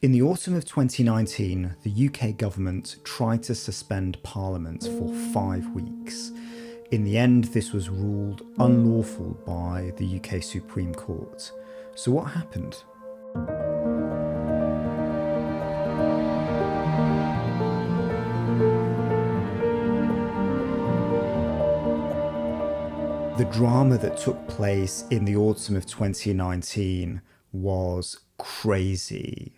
In the autumn of 2019, the UK government tried to suspend Parliament for 5 weeks. In the end, this was ruled unlawful by the UK Supreme Court. So what happened? The drama that took place in the autumn of 2019 was crazy,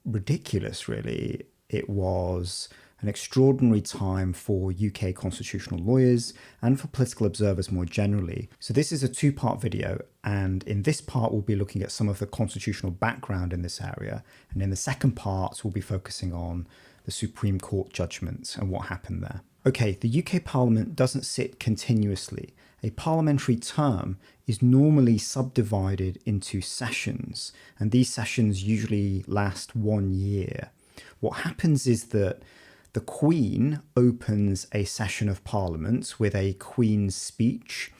ridiculous, really. It was an extraordinary time for UK constitutional lawyers and for political observers more generally. So this is a two-part video, and in this part we'll be looking at some of the constitutional background in this area, and in the second part we'll be focusing on the Supreme Court judgment and what happened there. Okay, the UK Parliament doesn't sit continuously. A parliamentary term is normally subdivided into sessions, and these sessions usually last 1 year. What happens is that the Queen opens a session of Parliament with a Queen's speech,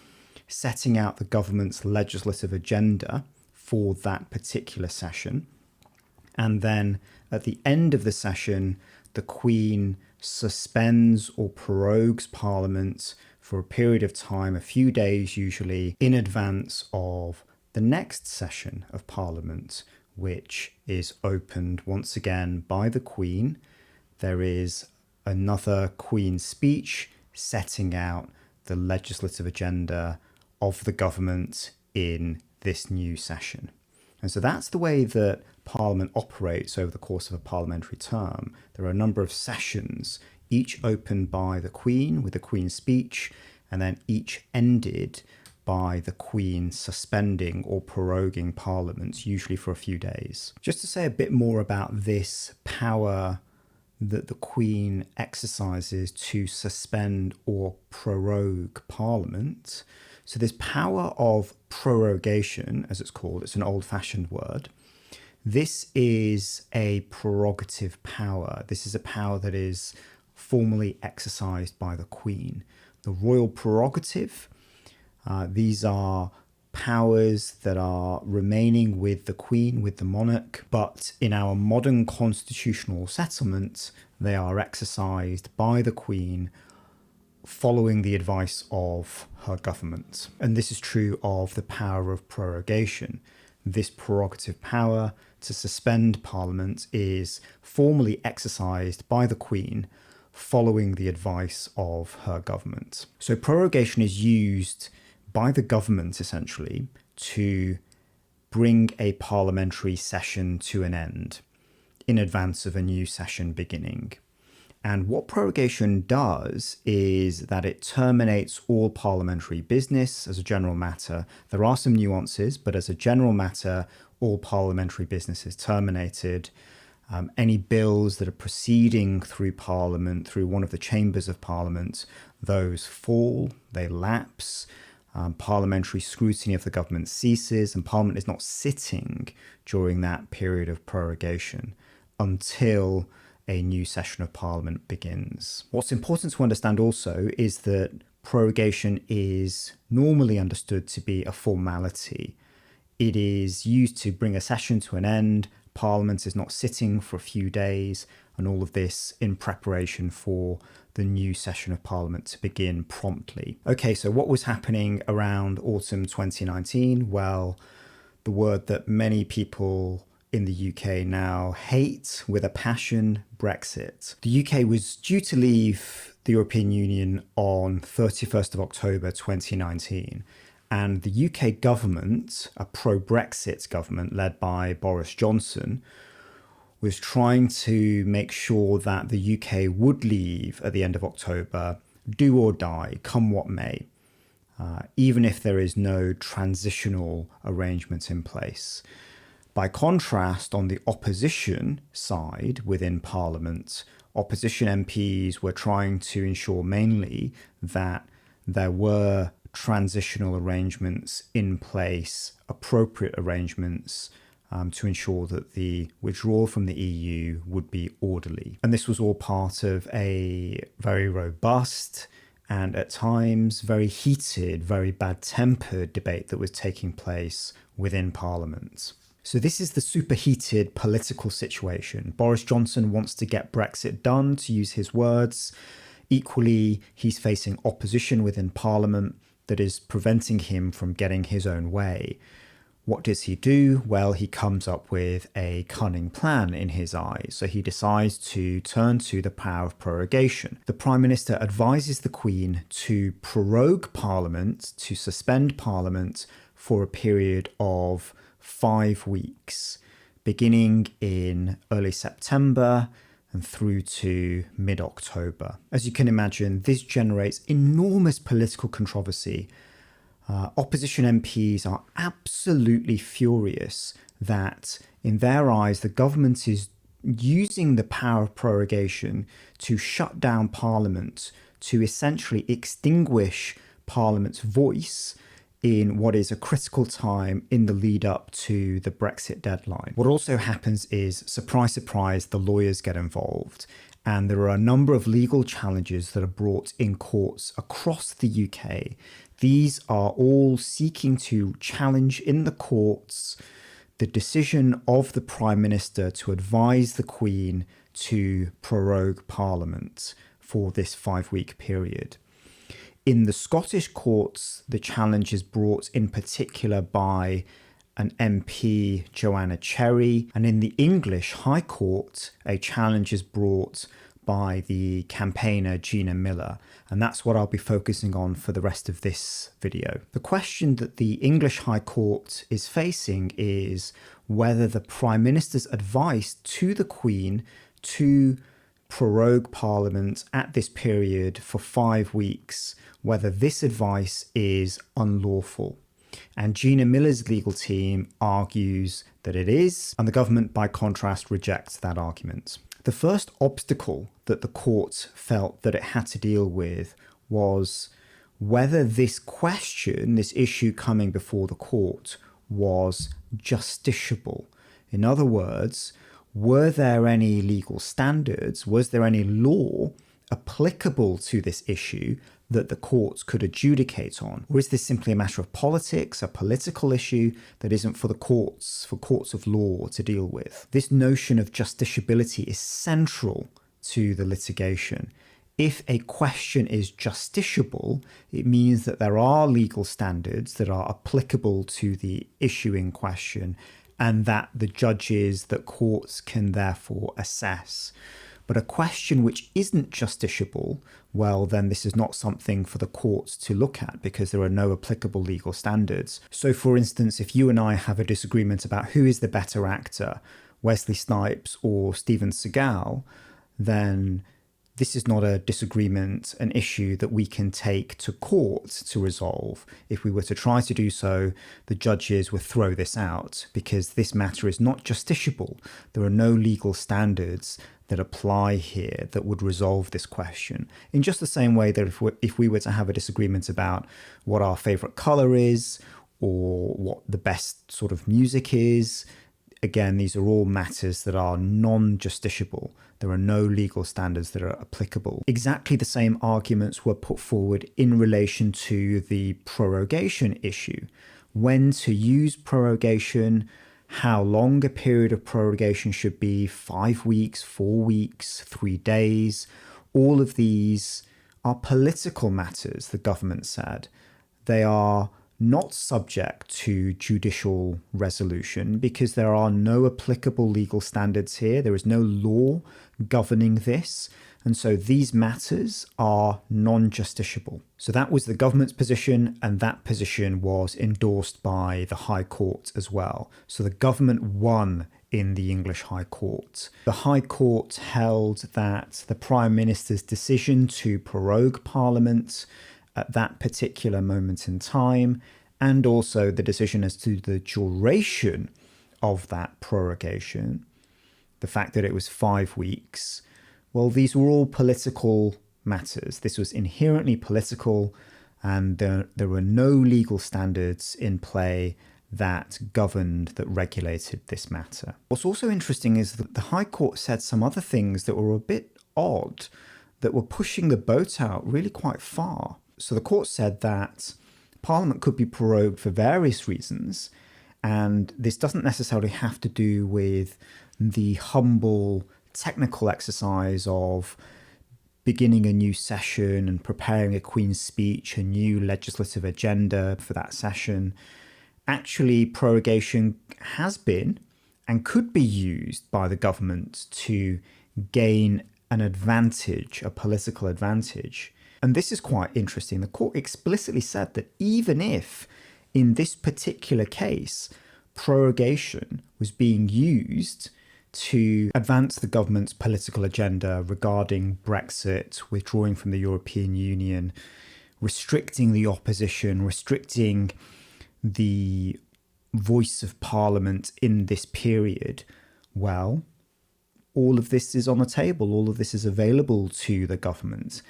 setting out the government's legislative agenda for that particular session. And then at the end of the session, the Queen suspends or prorogues Parliament for a period of time, a few days usually, in advance of the next session of Parliament, which is opened once again by the Queen. There is another Queen's speech setting out the legislative agenda of the government in this new session. And so that's the way that Parliament operates over the course of a parliamentary term. There are a number of sessions, each opened by the Queen with the Queen's speech, and then each ended by the Queen suspending or proroguing Parliament, usually for a few days. Just to say a bit more about this power that the Queen exercises to suspend or prorogue Parliament. So this power of prorogation, as it's called, it's an old-fashioned word. This is a prerogative power. This is a power that is formally exercised by the Queen. The royal prerogative, these are powers that are remaining with the Queen, with the monarch, but in our modern constitutional settlement, they are exercised by the Queen following the advice of her government. And this is true of the power of prorogation. This prerogative power to suspend Parliament is formally exercised by the Queen following the advice of her government. So prorogation is used by the government essentially to bring a parliamentary session to an end in advance of a new session beginning. And what prorogation does is that it terminates all parliamentary business as a general matter. There are some nuances, but as a general matter, all parliamentary business is terminated. Any bills that are proceeding through Parliament, through one of the chambers of Parliament, those fall, they lapse. Parliamentary scrutiny of the government ceases, and Parliament is not sitting during that period of prorogation until a new session of Parliament begins. What's important to understand also is that prorogation is normally understood to be a formality. It is used to bring a session to an end. Parliament is not sitting for a few days, and all of this in preparation for the new session of Parliament to begin promptly. Okay, so what was happening around autumn 2019? Well, the word that many people in the UK now hate with a passion, Brexit. The UK was due to leave the European Union on 31st of October 2019. And the UK government, a pro-Brexit government led by Boris Johnson, was trying to make sure that the UK would leave at the end of October, do or die, come what may, even if there is no transitional arrangement in place. By contrast, on the opposition side within Parliament, opposition MPs were trying to ensure mainly that there were transitional arrangements in place, appropriate arrangements to ensure that the withdrawal from the EU would be orderly. And this was all part of a very robust and at times very heated, very bad-tempered debate that was taking place within Parliament. So this is the superheated political situation. Boris Johnson wants to get Brexit done, to use his words. Equally, he's facing opposition within Parliament that is preventing him from getting his own way. What does he do? Well, he comes up with a cunning plan in his eyes. So he decides to turn to the power of prorogation. The Prime Minister advises the Queen to prorogue Parliament, to suspend Parliament for a period of 5 weeks, beginning in early September and through to mid-October. As you can imagine, this generates enormous political controversy. Opposition MPs are absolutely furious that, in their eyes, the government is using the power of prorogation to shut down Parliament, to essentially extinguish Parliament's voice in what is a critical time in the lead up to the Brexit deadline. What also happens is, surprise, surprise, the lawyers get involved. And there are a number of legal challenges that are brought in courts across the UK. These are all seeking to challenge in the courts the decision of the Prime Minister to advise the Queen to prorogue Parliament for this 5-week period. In the Scottish courts, the challenge is brought in particular by an MP, Joanna Cherry, and in the English High Court, a challenge is brought by the campaigner Gina Miller, and that's what I'll be focusing on for the rest of this video. The question that the English High Court is facing is whether the Prime Minister's advice to the Queen to prorogue Parliament at this period for 5 weeks, whether this advice is unlawful. And Gina Miller's legal team argues that it is, and the government, by contrast, rejects that argument. The first obstacle that the court felt that it had to deal with was whether this question, this issue coming before the court, was justiciable. In other words, were there any legal standards, was there any law applicable to this issue that the courts could adjudicate on? Or is this simply a matter of politics, a political issue that isn't for the courts, for courts of law to deal with? This notion of justiciability is central to the litigation. If a question is justiciable, it means that there are legal standards that are applicable to the issue in question and that the judges, that courts can therefore assess. But a question which isn't justiciable, well, then this is not something for the courts to look at because there are no applicable legal standards. So, for instance, if you and I have a disagreement about who is the better actor, Wesley Snipes or Steven Seagal, then this is not a disagreement, an issue that we can take to court to resolve. If we were to try to do so, the judges would throw this out because this matter is not justiciable. There are no legal standards that apply here that would resolve this question. In just the same way that if we were to have a disagreement about what our favorite color is or what the best sort of music is, again, these are all matters that are non-justiciable. There are no legal standards that are applicable. Exactly the same arguments were put forward in relation to the prorogation issue. When to use prorogation, how long a period of prorogation should be, 5 weeks, 4 weeks, 3 days. All of these are political matters, the government said. They are not subject to judicial resolution because there are no applicable legal standards here. There is no law governing this. And so these matters are non-justiciable. So that was the government's position, and that position was endorsed by the High Court as well. So the government won in the English High Court. The High Court held that the Prime Minister's decision to prorogue Parliament at that particular moment in time, and also the decision as to the duration of that prorogation, the fact that it was 5 weeks, well, these were all political matters. This was inherently political, and there were no legal standards in play that governed, that regulated this matter. What's also interesting is that the High Court said some other things that were a bit odd, that were pushing the boat out really quite far. So the court said that Parliament could be prorogued for various reasons, And this doesn't necessarily have to do with the humble technical exercise of beginning a new session and preparing a Queen's speech, a new legislative agenda for that session. Actually, prorogation has been and could be used by the government to gain an advantage, a political advantage. And this is quite interesting. The court explicitly said that even if, in this particular case, prorogation was being used to advance the government's political agenda regarding Brexit, withdrawing from the European Union, restricting the opposition, restricting the voice of Parliament in this period, well, all of this is on the table. All of this is available to the government.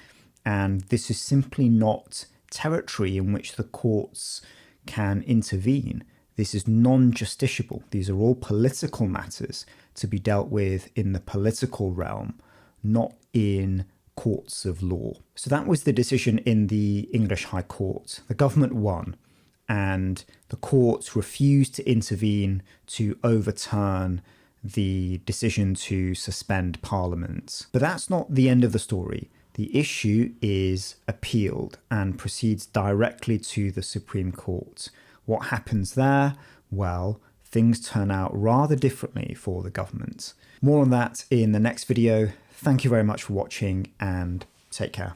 And this is simply not territory in which the courts can intervene. This is non-justiciable. These are all political matters to be dealt with in the political realm, not in courts of law. So that was the decision in the English High Court. The government won, and the courts refused to intervene to overturn the decision to suspend Parliament. But that's not the end of the story. The issue is appealed and proceeds directly to the Supreme Court. What happens there? Well, things turn out rather differently for the government. More on that in the next video. Thank you very much for watching and take care.